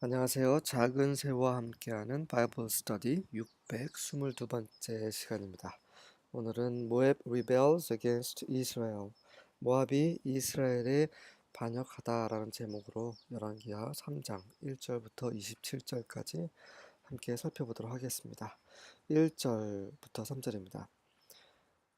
안녕하세요. 작은 새와 함께하는 바이블 스터디 622번째 시간입니다. 오늘은 모압 rebels against Israel. 모압이 이스라엘에 반역하다라는 제목으로 열왕기하 3장 1절부터 27절까지 함께 살펴보도록 하겠습니다. 1절부터 3절입니다.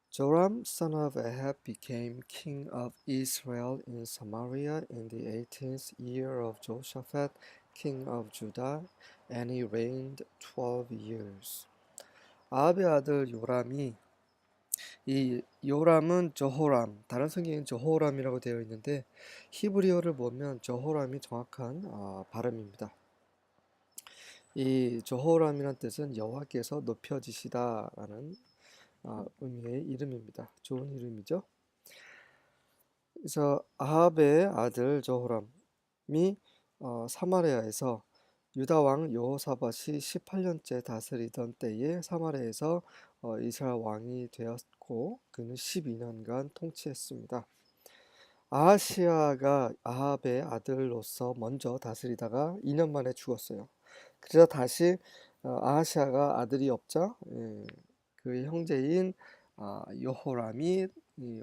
Joram, son of Ahab, became king of Israel in Samaria in the 18th year of Jehoshaphat, king of Judah, and he reigned 12 years. 아합의 아들 요람이 이 요람은 저호람, 다른 성경엔 저호람이라고 되어 있는데 히브리어를 보면 저호람이 정확한 발음입니다. 이 저호람이란 뜻은 여호와께서 높여지시다라는 의미의 이름입니다. 좋은 이름이죠. 그래서 아합의 아들 저호람이 사마리아에서 유다 왕 여호사밧이 18년째 다스리던 때에 사마리아에서 이스라엘 왕이 되었고 그는 12년간 통치했습니다. 아하시아가 아합의 아들로서 먼저 다스리다가 2년 만에 죽었어요. 그래서 다시 아하시아가 아들이 없자 그의 형제인 여호람이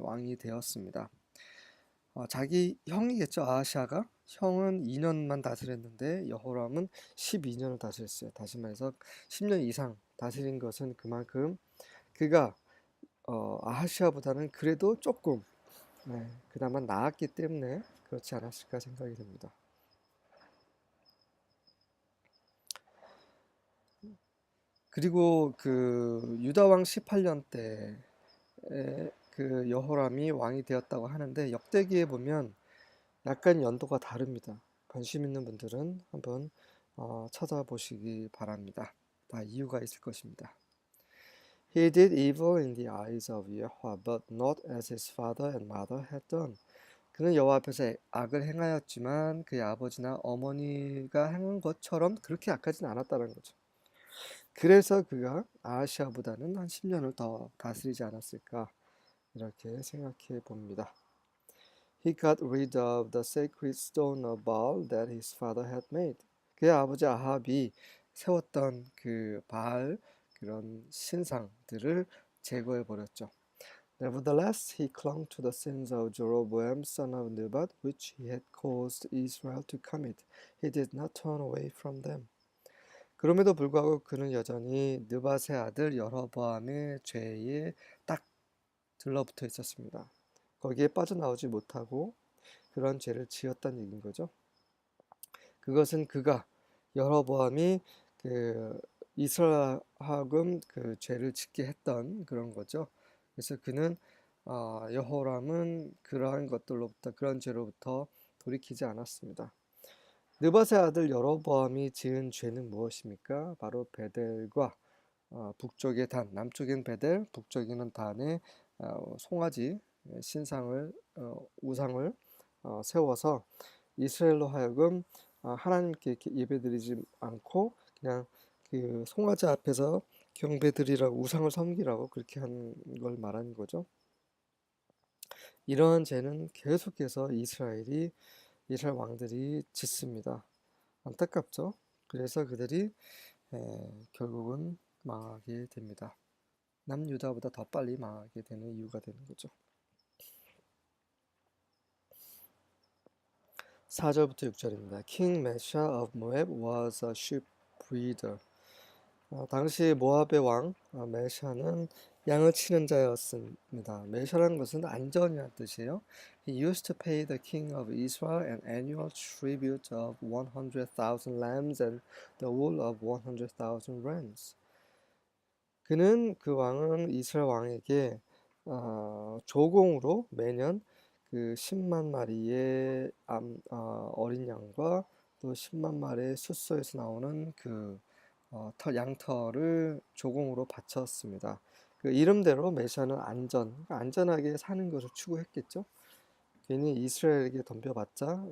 왕이 되었습니다. 자기 형이겠죠. 아하시아가 형은 2년만 다스렸는데 여호람은 12년을 다스렸어요. 다시 말해서 10년 이상 다스린 것은 그만큼 그가 아하시아보다는 그래도 조금 그나마 나았기 때문에 그렇지 않았을까 생각이 듭니다. 그리고 그 유다 왕 18년 때에 그 여호람이 왕이 되었다고 하는데 역대기에 보면 약간 연도가 다릅니다. 관심 있는 분들은 한번 찾아보시기 바랍니다. 다 이유가 있을 것입니다. He did evil in the eyes of Yahweh, but not as his father and mother had done. 그는 여호와 앞에서 악을 행하였지만 그의 아버지나 어머니가 행한 것처럼 그렇게 악하진 않았다는 거죠. 그래서 그가 아하시아보다는 한 10년을 더 다스리지 않았을까 이렇게 생각해 봅니다. He got rid of the sacred stone of Baal that his father had made. 그의 아버지 아합이 세웠던 그 바알 그런 신상들을 제거해 버렸죠. Nevertheless, he clung to the sins of Jeroboam son of Nebat, which he had caused Israel to commit. He did not turn away from them. 그럼에도 불구하고 그는 여전히 느밧의 아들 여로보암의 죄에 딱 들러붙어 있었습니다. 거기에 빠져나오지 못하고 그런 죄를 지었다는 얘기인 거죠. 그것은 그가 여로보암이 그 이스라엘하금 그 죄를 짓게 했던 그런 거죠. 그래서 그는 여호람은 그러한 것들로부터 그런 죄로부터 돌이키지 않았습니다. 느밧의 아들 여로보암이 지은 죄는 무엇입니까? 바로 베델과 북쪽의 단, 남쪽엔 베델, 북쪽에는 단의 송아지 신상을 우상을 세워서 이스라엘로 하여금 하나님께 이렇게 예배드리지 않고 그냥 그 송아지 앞에서 경배드리라고 우상을 섬기라고 그렇게 한 걸 말하는 거죠. 이러한 죄는 계속해서 이스라엘 왕들이 짓습니다. 안타깝죠. 그래서 그들이 결국은 망하게 됩니다. 남유다보다 더 빨리 망하게 되는 이유가 되는 거죠. 4절부터 6절입니다. King Mesha of Moab was a sheep breeder. 당시 모압의 왕 메샤는 양을 치는 자였습니다. 메샤라는 것은 안전이라는 뜻이에요. He used to pay the king of Israel an annual tribute of 100,000 lambs and the wool of 100,000 rams. 그는 그 왕은 이스라엘 왕에게 조공으로 매년 그 10만 마리의 어린 양과 또 10만 마리의 숫소에서 나오는 그 양털을 조공으로 바쳤습니다. 그 이름대로 메시아는 안전하게 사는 것을 추구했겠죠. 괜히 이스라엘에게 덤벼봤자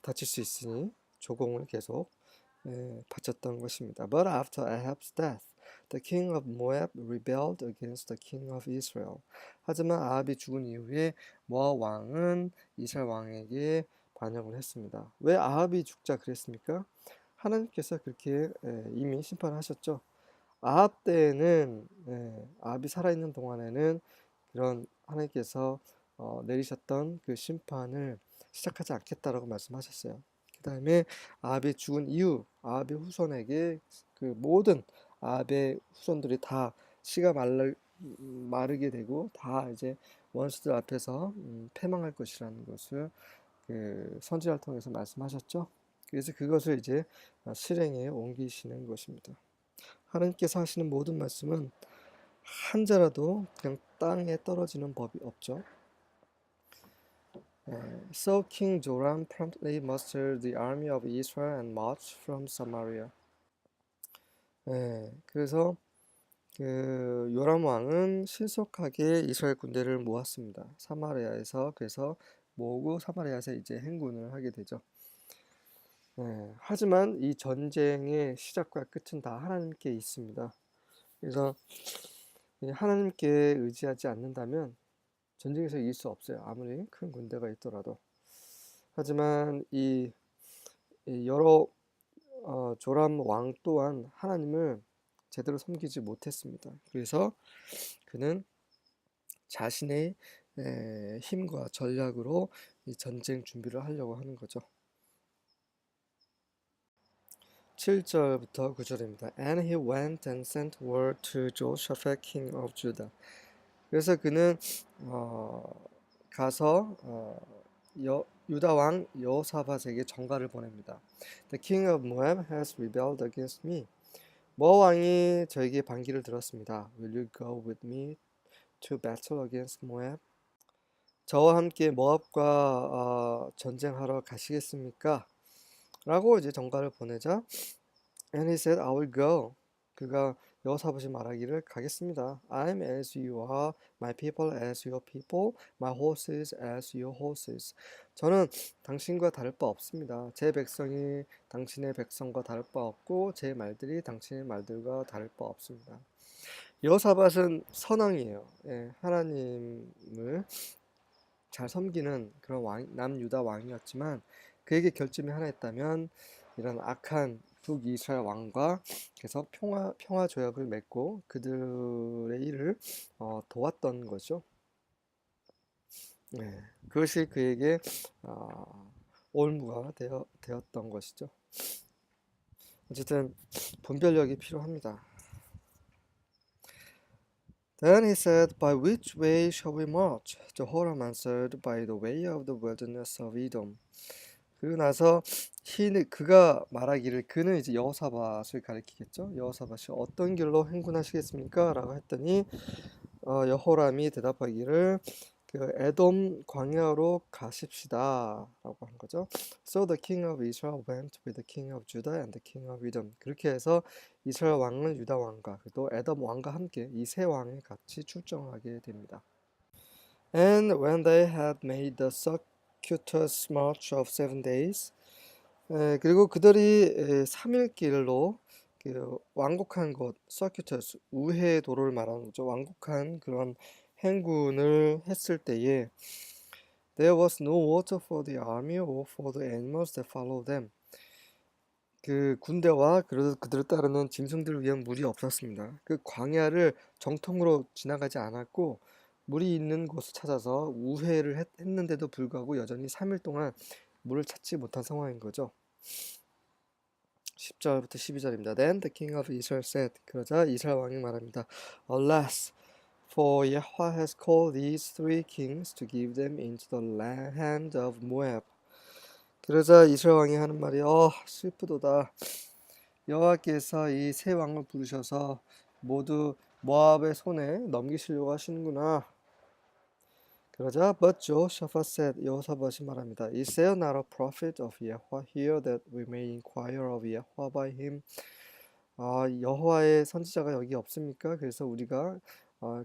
다칠 수 있으니 조공을 계속 바쳤던 것입니다. But after Ahab's death, the king of Moab rebelled against the king of Israel. 하지만 아합이 죽은 이후에 모압 왕은 이스라엘 왕에게 반영을 했습니다. 왜 아합이 죽자 그랬습니까? 하나님께서 그렇게 이미 심판하셨죠. 아합 때에는 아합이 살아있는 동안에는 그런 하나님께서 내리셨던 그 심판을 시작하지 않겠다라고 말씀하셨어요. 그 다음에 아합이 죽은 이후 아합의 후손에게 그 모든 아합의 후손들이 다 씨가 마르게 되고 다 이제 원수들 앞에서 패망할 것이라는 것을 그 선지자를 통해서 말씀하셨죠. 그래서 그것을 이제 실행에 옮기시는 것입니다. 하나님께서 하시는 모든 말씀은 한 자라도 그냥 땅에 떨어지는 법이 없죠. So King Joram promptly mustered the army of Israel and marched from Samaria. 그래서 그 요람 왕은 신속하게 이스라엘 군대를 모았습니다. 사마리아에서 그래서 모으고 사마리아에서 이제 행군을 하게 되죠. 하지만 이 전쟁의 시작과 끝은 다 하나님께 있습니다. 그래서 하나님께 의지하지 않는다면 전쟁에서 이길 수 없어요. 아무리 큰 군대가 있더라도. 하지만 이 여러 조람 왕 또한 하나님을 제대로 섬기지 못했습니다. 그래서 그는 자신의 힘과 전략으로 이 전쟁 준비를 하려고 하는 거죠. 7절부터 9절입니다. And he went and sent word to Jehoshaphat, king of Judah. 그래서 그는 가서 유다 왕 여호사밧에게 전가를 보냅니다. The king of Moab has rebelled against me. 모압 왕이 저에게 반기를 들었습니다. Will you go with me to battle against Moab? 저와 함께 모압과 전쟁하러 가시겠습니까? 라고 이제 전가를 보내자 And he said, I will go. 그가 여호사밧이 말하기를 가겠습니다. I'm as you are, my people as your people, my horses as your horses. 저는 당신과 다를 바 없습니다. 제 백성이 당신의 백성과 다를 바 없고 제 말들이 당신의 말들과 다를 바 없습니다. 여호사밧은 선왕이에요. 하나님을 잘 섬기는 그런 남유다 왕이었지만 그에게 결점이 하나 있다면 이런 악한 북이스라엘 왕과 그래서 평화 조약을 맺고 그들의 일을 도왔던 거죠. 그것이 그에게 올무가 되었던 것이죠. 어쨌든 분별력이 필요합니다. Then he said, By which way shall we march? Jehoram answered, By the way of the wilderness of Edom. 그리고 나서 그가 말하기를 그는 이제 여호사밧을 가리키겠죠. 여호사밧이 어떤 길로 행군하시겠습니까? 라고 했더니 여호람이 대답하기를 그 에돔 광야로 가십시다 라고 한 거죠. So the king of Israel went with the king of Judah and the king of Edom. 그렇게 해서 이스라엘 왕은 유다 왕과 또 에돔 왕과 함께 이 세 왕이 같이 출정하게 됩니다. And when they had made the circuitous march of 7 days, 그리고 그들이 3일 길로 그 완곡한 곳, circuitous, 우회 도로를 말하는 거죠. 완곡한 그런 행군을 했을 때에 There was no water for the army or for the animals that followed them. 그 군대와 그들을 따르는 짐승들을 위한 물이 없었습니다. 그 광야를 정통으로 지나가지 않았고 물이 있는 곳을 찾아서 우회를 했는데도 불구하고 여전히 3일 동안 물을 찾지 못한 상황인 거죠. 10절부터 12절입니다. Then the king of Israel said, 그러자 이스라엘 왕이 말합니다. Alas, for Yahweh has called these three kings to give them into the hand of Moab. 그러자 이스라엘 왕이 하는 말이 슬프도다. 여호와께서 이 세 왕을 부르셔서 모두 모압의 손에 넘기시려고 하시는구나. 그러자 But Jehoshaphat said, 여호사밧이 말합니다. Is there not a prophet of Yahweh here that we may inquire of Yahweh by him? 여호와의 선지자가 여기 없습니까? 그래서 우리가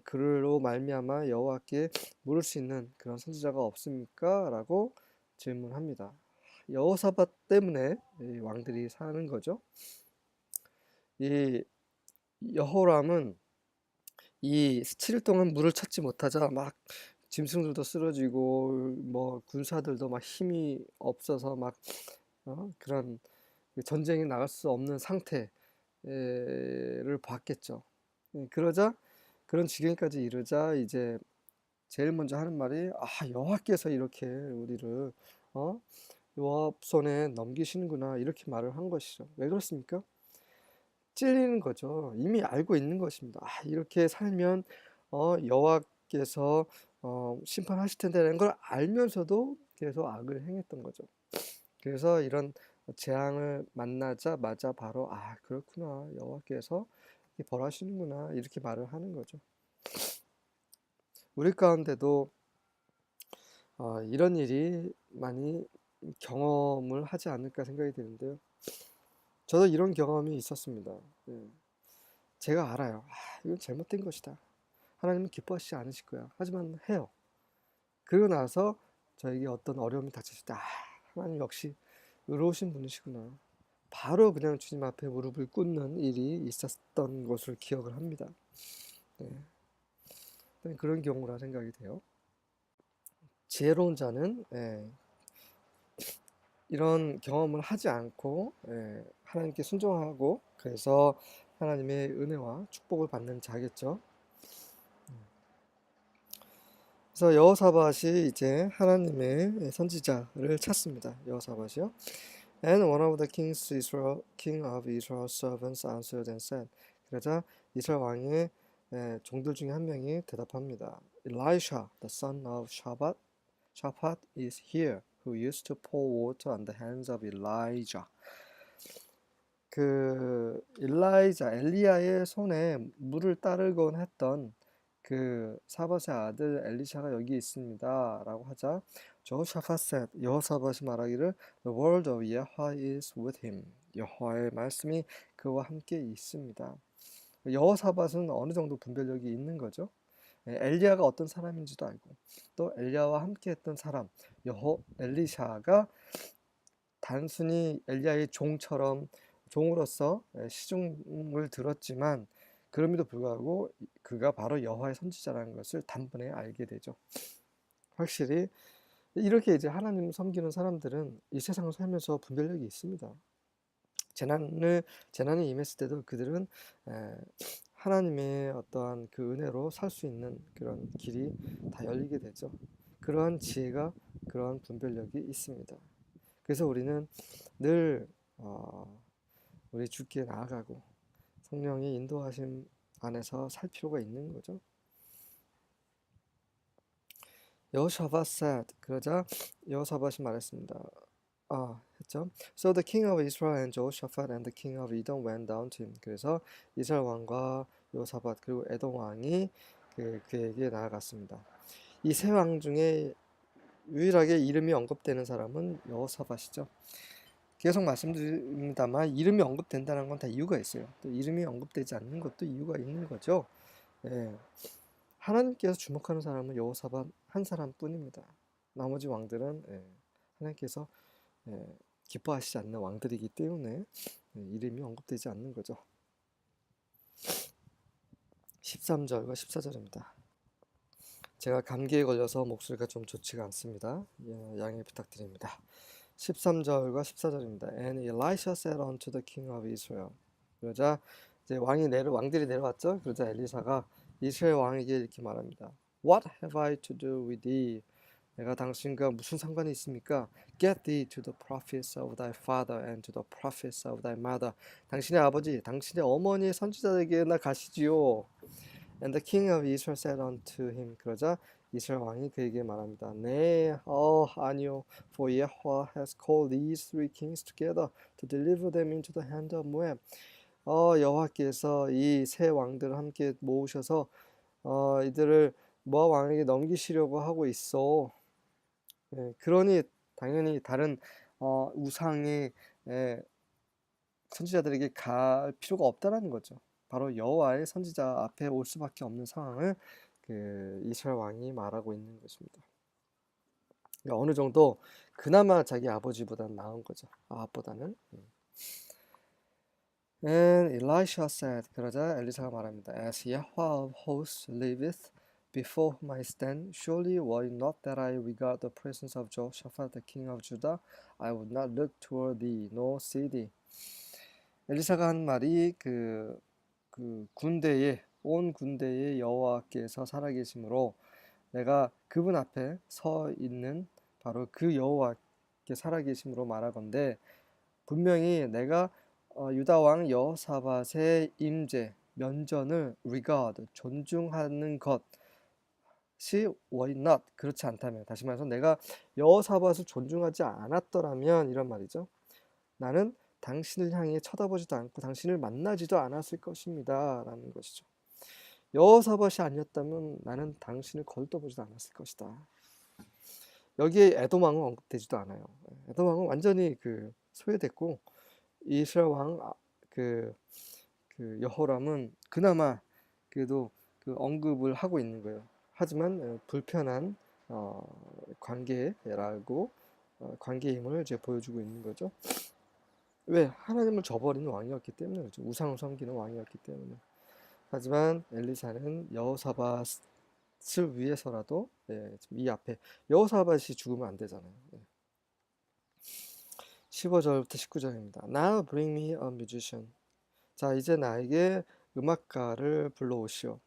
그로 말미암아 여호와께 물을 수 있는 그런 선지자가 없습니까? 라고 질문합니다. 여호사밧 때문에 이 왕들이 사는 거죠. 이 여호람은 이 7일 동안 물을 찾지 못하자 막 짐승들도 쓰러지고 뭐 군사들도 막 힘이 없어서 막 그런 전쟁에 나갈 수 없는 상태를 봤겠죠. 그러자 그런 지경까지 이르자 이제 제일 먼저 하는 말이 여호와께서 이렇게 우리를 여호와 손에 넘기시는구나 이렇게 말을 한 것이죠. 왜 그렇습니까? 찔리는 거죠. 이미 알고 있는 것입니다. 이렇게 살면 여호와께서 심판하실 텐데라는 걸 알면서도 계속 악을 행했던 거죠. 그래서 이런 재앙을 만나자마자 바로 그렇구나 여호와께서 이렇게 벌하시는구나 이렇게 말을 하는 거죠. 우리 가운데도 이런 일이 많이 경험을 하지 않을까 생각이 드는데요. 저도 이런 경험이 있었습니다. 제가 알아요. 이건 잘못된 것이다. 하나님은 기뻐하시지 않으실 거야. 하지만 해요. 그러고 나서 저에게 어떤 어려움이 닥쳤을 때 하나님 역시 의로우신 분이시구나. 바로 그냥 주님 앞에 무릎을 꿇는 일이 있었던 것을 기억을 합니다. 그런 경우라 생각이 돼요. 지혜로운 자는 이런 경험을 하지 않고 하나님께 순종하고 그래서 하나님의 은혜와 축복을 받는 자겠죠. 그래서 여호사밧이 이제 하나님의 선지자를 찾습니다. 여호사밧이요. And one of the king of Israel's servants answered and said. 그러자 이스라엘 왕의 종들 중에 한 명이 대답합니다. Elisha, the son of Shaphat is here, who used to pour water on the hands of Elijah. 그 엘리야의 손에 물을 따르곤 했던 그 사밧의 아들 엘리샤가 여기 있습니다 라고 하자 여호사밧이 말하기를 The word of Yahweh is with him. 여호와의 말씀이 그와 함께 있습니다. 여호사밧은 어느 정도 분별력이 있는 거죠. 엘리야가 어떤 사람인지도 알고 또 엘리야와 함께 했던 사람 엘리샤가 단순히 엘리야의 종으로서 시중을 들었지만 그럼에도 불구하고 그가 바로 여호와의 선지자라는 것을 단번에 알게 되죠. 확실히 이렇게 이제 하나님 섬기는 사람들은 이 세상을 살면서 분별력이 있습니다. 재난이 임했을 때도 그들은 하나님의 어떠한 그 은혜로 살 수 있는 그런 길이 다 열리게 되죠. 그러한 지혜가 그러한 분별력이 있습니다. 그래서 우리는 늘 우리 주께 나아가고 성령의 인도하심 안에서 살 필요가 있는 거죠. 여호사밧 said. 그러자 여호사밧이 말했습니다. 했죠. So the king of Israel and Jehoshaphat and the king of Edom went down to him. 그래서 이스라엘 왕과 여호사밧 그리고 에돔 왕이 그에게 나아갔습니다. 이 세 왕 중에 유일하게 이름이 언급되는 사람은 여호사밧이죠. 계속 말씀드립니다만 이름이 언급된다는 건 다 이유가 있어요. 또 이름이 언급되지 않는 것도 이유가 있는 거죠. 하나님께서 주목하는 사람은 여호사밧 한 사람뿐입니다. 나머지 왕들은 하나님께서 기뻐하시지 않는 왕들이기 때문에 이름이 언급되지 않는 거죠. 13절과 14절입니다. 제가 감기에 걸려서 목소리가 좀 좋지가 않습니다. 양해 부탁드립니다. 13절과 14절입니다. And Elisha said unto the king of Israel. 그러자 이제 왕들이 내려왔죠. 그러자 엘리사가 이스라엘 왕에게 이렇게 말합니다. What have I to do with thee? 내가 당신과 무슨 상관이 있습니까? Get thee to the prophets of thy father and to the prophets of thy mother. 당신의 아버지, 당신의 어머니의 선지자에게나 가시지요. And the king of Israel said unto him. 그러자 이스라엘 왕이 그에게 말합니다. 네, 아니요. For Yahweh has called these three kings together to deliver them into the hand of Moab. 여호와께서 이 세 왕들을 함께 모으셔서 이들을 모압 왕에게 넘기시려고 하고 있어. 그러니 당연히 다른 우상의 선지자들에게 갈 필요가 없다라는 거죠. 바로 여호와의 선지자 앞에 올 수밖에 없는 상황을 이스라엘 왕이 말하고 있는 것입니다. 그러니까 어느 정도 그나마 자기 아버지보다는 나은 거죠. 아합보다는. And Elisha said. 그러자 엘리사가 말합니다. As Yahweh of hosts liveth, before whom I stand, surely were it not that I regard the presence of Jehoshaphat the king of Judah, I would not look toward thee, nor see thee. 엘리사가 한 말이 그 군대에 온 군대의 여호와께서 살아계심으로 내가 그분 앞에 서 있는 바로 그 여호와께 살아계심으로 말하건대 분명히 내가 유다 왕 여호사밧의 임재 면전을 regard 존중하는 것이 were it not 그렇지 않다면 다시 말해서 내가 여호사밧을 존중하지 않았더라면 이런 말이죠. 나는 당신을 향해 쳐다보지도 않고 당신을 만나지도 않았을 것입니다 라는 것이죠. 여호사밧이 아니었다면 나는 당신을 거들떠 보지도 않았을 것이다. 여기에 에돔 왕은 언급되지도 않아요. 에돔 왕은 완전히 소외됐고 이스라엘 왕 여호람은 그나마 그래도 언급을 하고 있는 거예요. 하지만 불편한 관계라고 관계의 힘을 이제 보여주고 있는 거죠. 왜? 하나님을 저버리는 왕이었기 때문에 그렇죠. 우상을 섬기는 왕이었기 때문에. 하지만 엘리사는 여호사밧을 위해서라도 이 앞에 여호사밧이 죽으면 안 되잖아요. 15절부터 19절입니다. Now bring me a musician. 자, 이제 나에게 음악가를 불러오시오.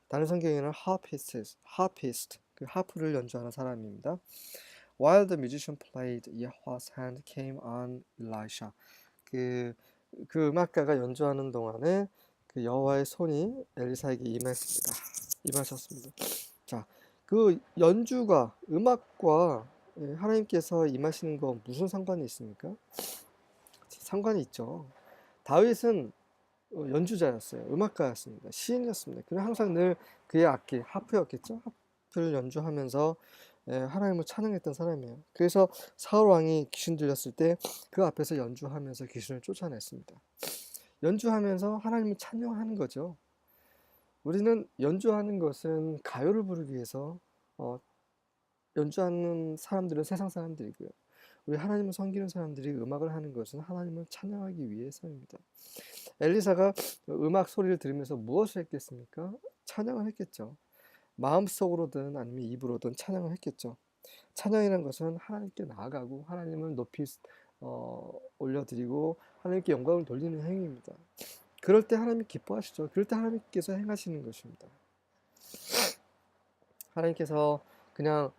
다른 성경에는 harpist, 그 하프를 연주하는 사람입니다. While the musician played, Yahweh's hand came on Elisha. 그 음악가가 연주하는 동안에 그 여호와의 손이 엘리사에게 임하셨습니다. 자, 그 연주가 음악과 하나님께서 임하시는 거 무슨 상관이 있습니까? 상관이 있죠. 다윗은 연주자였어요. 음악가였습니다. 시인이었습니다. 그리고 항상 늘 그의 악기, 하프였겠죠? 하프를 연주하면서 하나님을 찬양했던 사람이에요. 그래서 사울 왕이 귀신 들렸을 때 그 앞에서 연주하면서 귀신을 쫓아냈습니다. 연주하면서 하나님을 찬양하는 거죠. 우리는 연주하는 것은 가요를 부르기 위해서 연주하는 사람들은 세상 사람들이고요. 우리 하나님을 섬기는 사람들이 음악을 하는 것은 하나님을 찬양하기 위해서입니다. 엘리사가 음악 소리를 들으면서 무엇을 했겠습니까? 찬양을 했겠죠. 마음속으로든 아니면 입으로든 찬양을 했겠죠. 찬양이라는 것은 하나님께 나아가고 하나님을 높이 올려드리고 하나님께 영광을 돌리는 행위입니다. 그럴 때 하나님이 기뻐하시죠. 그럴 때 하나님께서 행하시는 것입니다. 하나님께서 그냥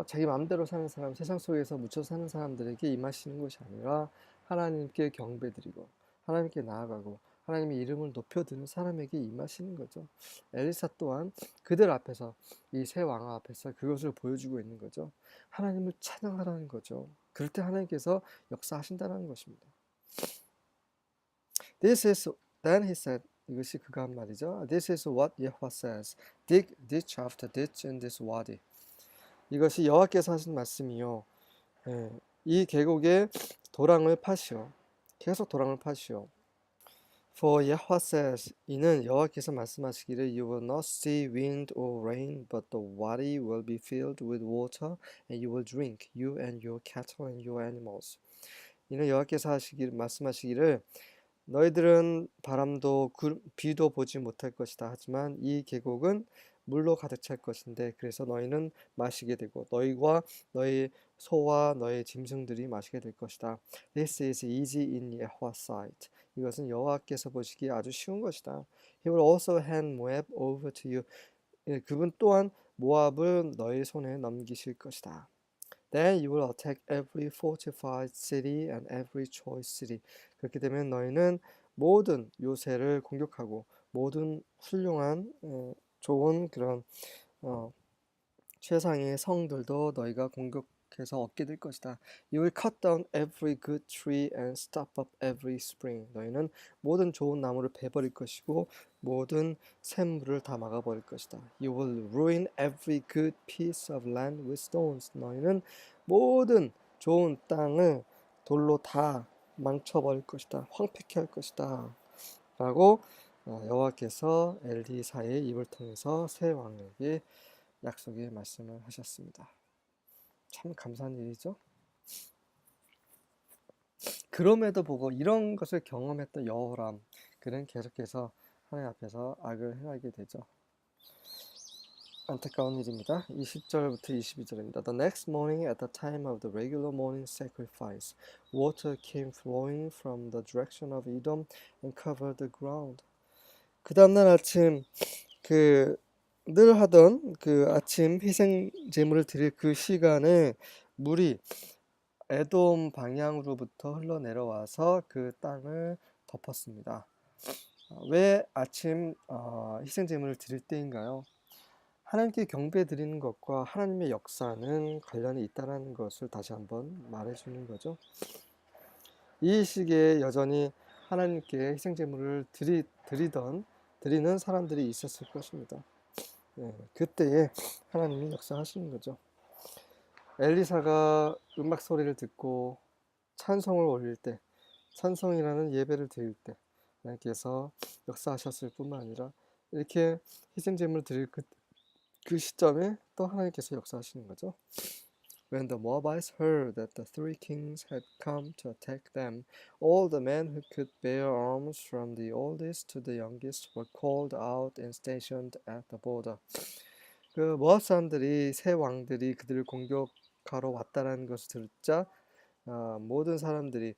자기 마음대로 사는 사람, 세상 속에서 묻혀 사는 사람들에게 임하시는 것이 아니라 하나님께 경배드리고 하나님께 나아가고 하나님의 이름을 높여드는 사람에게 임하시는 거죠. 엘리사 또한 그들 앞에서 이 세 왕 앞에서 그것을 보여주고 있는 거죠. 하나님을 찬양하라는 거죠. 그럴 때 하나님께서 역사하신다는 것입니다. Then he said, 이것이 그가 한 말이죠. This is what Yahweh says. Dig ditch after ditch in this wadi. 이것이 여호와께서 하신 말씀이요. 이 계곡에 도랑을 파시오. 계속 도랑을 파시오. For Yahweh says, 이는 여호와께서 말씀하시기를 You will not see wind or rain, but the wadi will be filled with water, and you will drink, you and your cattle and your animals. 이는 여호와께서 말씀하시기를 너희들은 바람도 비도 보지 못할 것이다. 하지만 이 계곡은 물로 가득 찰 것인데 그래서 너희는 마시게 되고 너희와 너희 소와 너희 짐승들이 마시게 될 것이다. This is easy in Yahweh's sight. 이것은 여호와께서 보시기에 아주 쉬운 것이다. He will also hand Moab over to you. 그분 또한 모압을 너희 손에 넘기실 것이다. Then you will attack every fortified city and every choice city. 그렇게 되면 너희는 모든 요새를 공격하고 모든 훌륭한 좋은 그런 최상의 성들도 너희가 공격해서 얻게 될 것이다. You will cut down every good tree and stop up every spring. 너희는 모든 좋은 나무를 베버릴 것이고 모든 샘물을 다 막아버릴 것이다. You will ruin every good piece of land with stones. 너희는 모든 좋은 땅을 돌로 다 망쳐버릴 것이다. 황폐케 할 것이다. 라고 여호와께서 엘리사의 입을 통해서 세 왕에게 약속의 말씀을 하셨습니다. 참 감사한 일이죠. 그럼에도 보고 이런 것을 경험했던 여호람 그는 계속해서 하나님 앞에서 악을 행하게 되죠. 안타까운 일입니다. 20절부터 22절입니다. The next morning at the time of the regular morning sacrifice, water came flowing from the direction of Edom and covered the ground. 그 다음날 아침 그 늘 하던 그 아침 희생 제물을 드릴 그 시간에 물이 에돔 방향으로부터 흘러내려와서 그 땅을 덮었습니다. 왜 아침 희생 제물을 드릴 때인가요? 하나님께 경배 드리는 것과 하나님의 역사는 관련이 있다는 것을 다시 한번 말해주는 거죠. 이 시기에 여전히 하나님께 희생 제물을 드리는 사람들이 있었을 것입니다. 그때에 하나님이 역사하시는 거죠. 엘리사가 음악 소리를 듣고 찬송을 올릴 때, 찬송이라는 예배를 드릴 때 하나님께서 역사하셨을 뿐만 아니라 이렇게 희생 제물을 드릴 그 시점에 또 하나님께서 역사하시는 거죠. When the Moabites heard that the three kings had come to attack them, all the men who could bear arms from the oldest to the youngest were called out and stationed at the border. 그 모압 사람들이 세 왕들이 그들을 공격하러 왔다는 것을 듣자 모든 사람들이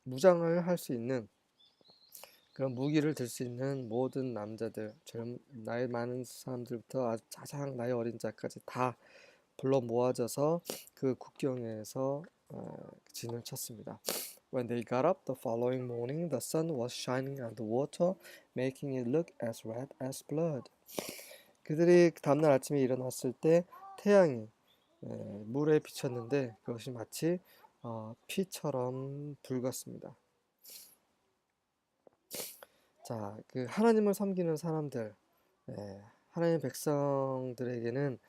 무장을 할 수 있는 그런 무기를 들 수 있는 모든 남자들, 나이 많은 사람들부터 아주 가장 나이 어린 자까지 다 불러 모아져서 그 국경에서 진을 쳤습니다. When they got up the following morning, the sun was shining on the water, making it look as red as blood. 그들이 다음날 아침에 일어났을 때 태양이 물에 비쳤는데 그것이 마치 피처럼 붉었습니다. 자, 그 하나님을 섬기는 사람들, 하나님 백성들에게는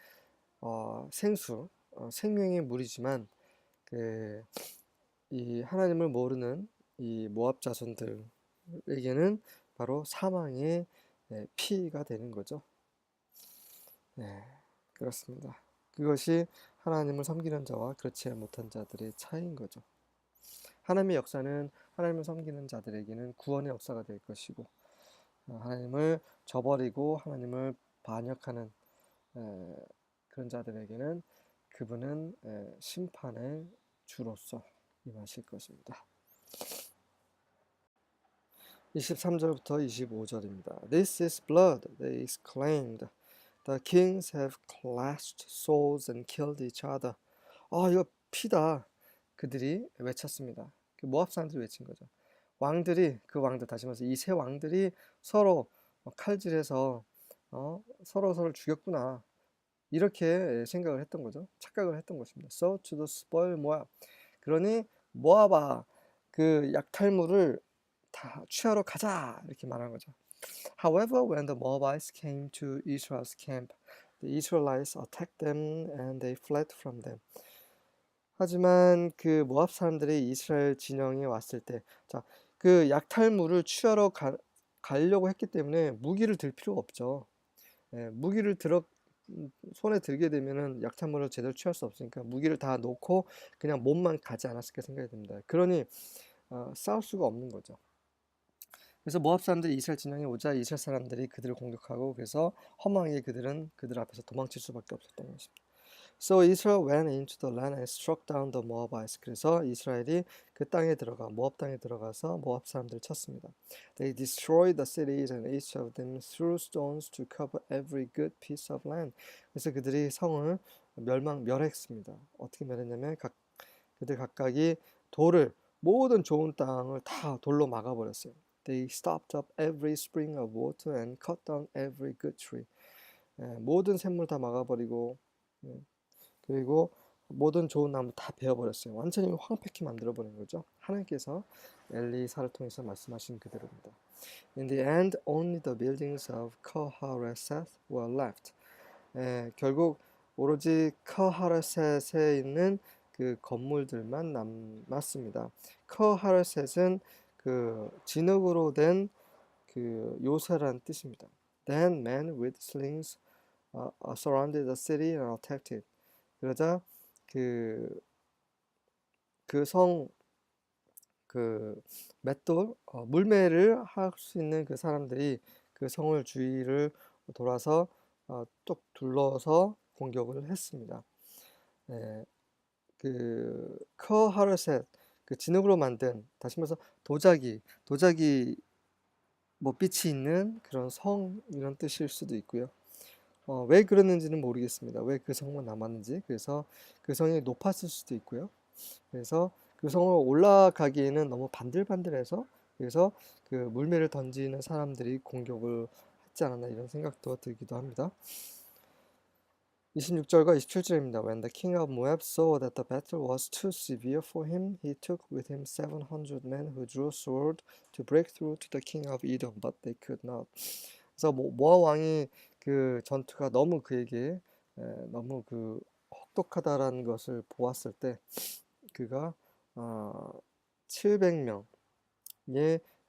생명의 물이지만 이 하나님을 모르는 이 모압 자손들에게는 바로 사망의 피가 되는 거죠. 그렇습니다. 그것이 하나님을 섬기는 자와 그렇지 못한 자들의 차이인 거죠. 하나님의 역사는 하나님을 섬기는 자들에게는 구원의 역사가 될 것이고 하나님을 저버리고 하나님을 반역하는 그런 자들에게는 그분은 심판의 주로서 임하실 것입니다. 23절부터 25절입니다. This is blood, they exclaimed. The kings have clashed swords and killed each other. 이거 피다. 그들이 외쳤습니다. 그 모압 사람들이 외친 거죠. 그 왕들 다시 말해서 이 세 왕들이 서로 칼질해서 서로를 죽였구나. 이렇게 생각을 했던 거죠. 착각을 했던 것입니다. So to the spoil Moab. 그러니 모압아 그 약탈물을 다 취하러 가자 이렇게 말하는 거죠. However, when the Moabites came to Israel's camp, the Israelites attacked them and they fled from them. 하지만 그 모압 사람들이 이스라엘 진영에 왔을 때, 그 약탈물을 취하러 가려고 했기 때문에 무기를 들 필요가 없죠. 무기를 손에 들게 되면은 약탈물을 제대로 취할 수 없으니까 무기를 다 놓고 그냥 몸만 가지 않았을까 생각이 듭니다. 그러니 싸울 수가 없는 거죠. 그래서 모압 사람들이 이스라엘 진영에 오자 이스라엘 사람들이 그들을 공격하고 그래서 허망하게 그들 앞에서 도망칠 수밖에 없었던 것입니다. So Israel went into the land and struck down the Moabites. 그래서 이스라엘이 그 땅에 모압 땅에 들어가서 모압 사람들을 쳤습니다. They destroyed the cities and each of them threw stones to cover every good piece of land. 그래서 그들이 성을 멸했습니다. 어떻게 멸했냐면 그들 각각이 모든 좋은 땅을 다 돌로 막아버렸어요. They stopped up every spring of water and cut down every good tree. 모든 샘물 다 막아버리고 그리고 모든 좋은 나무 다 베어버렸어요. 완전히 황폐케 만들어버린 거죠. 하나님께서 엘리사를 통해서 말씀하신 그대로입니다. In the end, only the buildings of Kor-hareseth were left. 결국 오로지 커하레셋에 있는 그 건물들만 남았습니다. 커하레셋은 그 진흙으로 된 그 요새란 뜻입니다. Then men with slings surrounded the city and attacked it. 그러자 맷돌 물매를 할 수 있는 그 사람들이 그 성을 주위를 돌아서 쭉 둘러서 공격을 했습니다. 네, 그 커하르셋 그 진흙으로 만든 다시 말해서 도자기 뭐 빛이 있는 그런 성 이런 뜻일 수도 있고요. 왜 그랬는지는 모르겠습니다. 왜 그 성만 남았는지. 그래서 그 성이 높았을 수도 있고요. 그래서 그 성을 올라가기에는 너무 반들반들해서 그래서 그 물매를 던지는 사람들이 공격을 했지 않았나 이런 생각도 들기도 합니다. 26절과 27절입니다. When the king of Moab saw that the battle was too severe for him, he took with him 700 men who drew sword to break through to the king of Edom, but they could not. 그래서 모압 왕이 그 전투가 너무 그에게 너무 그 혹독하다라는 것을 보았을 때 그가 700명의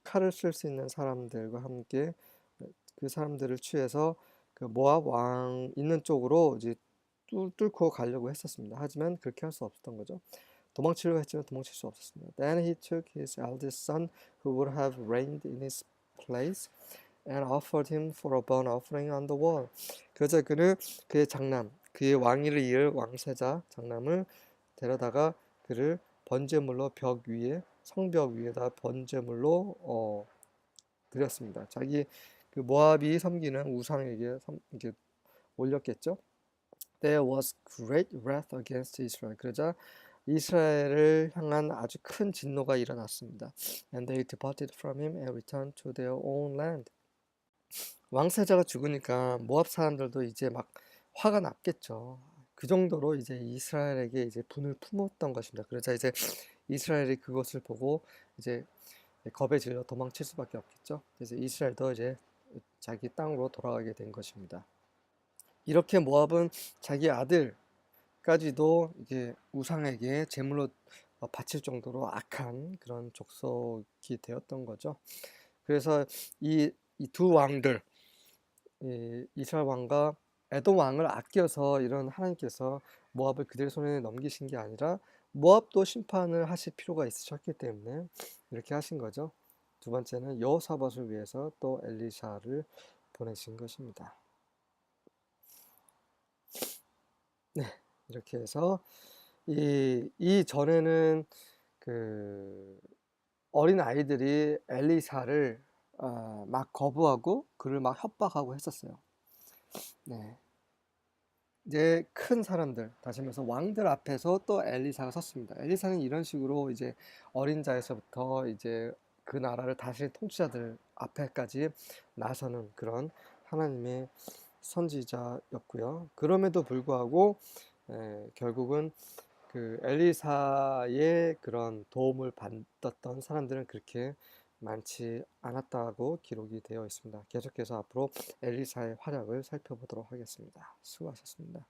칼을 쓸 수 있는 사람들과 함께 그 사람들을 취해서 그 모압 왕 있는 쪽으로 이제 뚫고 가려고 했었습니다. 하지만 그렇게 할 수 없었던 거죠. 도망치려고 했지만 도망칠 수 없었습니다. Then he took his eldest son, who would have reigned in his place, and offered him for a burnt offering on the wall. 그러자 그는 그의 장남, 그의 왕위를 이을 왕세자 장남을 데려다가 그를 번제물로 벽 위에 성벽 위에다 번제물로 드렸습니다. 자기 그 모압이 섬기는 우상에게 이렇게 올렸겠죠. There was great wrath against Israel. 그러자 이스라엘을 향한 아주 큰 진노가 일어났습니다. And they departed from him and returned to their own land. 왕세자가 죽으니까 모압 사람들도 이제 막 화가 났겠죠. 그 정도로 이제 이스라엘에게 이제 분을 품었던 것입니다. 그러자 이제 이스라엘이 그것을 보고 이제 겁에 질려 도망칠 수밖에 없겠죠. 그래서 이스라엘도 이제 자기 땅으로 돌아가게 된 것입니다. 이렇게 모압은 자기 아들까지도 이게 우상에게 제물로 바칠 정도로 악한 그런 족속이 되었던 거죠. 그래서 이 두 왕들, 이스라엘 왕과 에돔 왕을 아껴서 이런 하나님께서 모압을 그들의 손에 넘기신 게 아니라 모압도 심판을 하실 필요가 있으셨기 때문에 이렇게 하신 거죠. 두 번째는 여호사밧을 위해서 또 엘리샤를 보내신 것입니다. 네, 이렇게 해서 이 전에는 그 어린 아이들이 엘리사를 막 거부하고 그를 막 협박하고 했었어요. 네. 이제 큰 사람들, 다시 말해서 왕들 앞에서 또 엘리사가 섰습니다. 엘리사는 이런 식으로 이제 어린 자에서부터 이제 그 나라를 다시 통치자들 앞에까지 나서는 그런 하나님의 선지자였고요. 그럼에도 불구하고 결국은 그 엘리사의 그런 도움을 받았던 사람들은 그렇게 많지 않았다고 기록이 되어 있습니다. 계속해서 앞으로 엘리사의 활약을 살펴보도록 하겠습니다. 수고하셨습니다.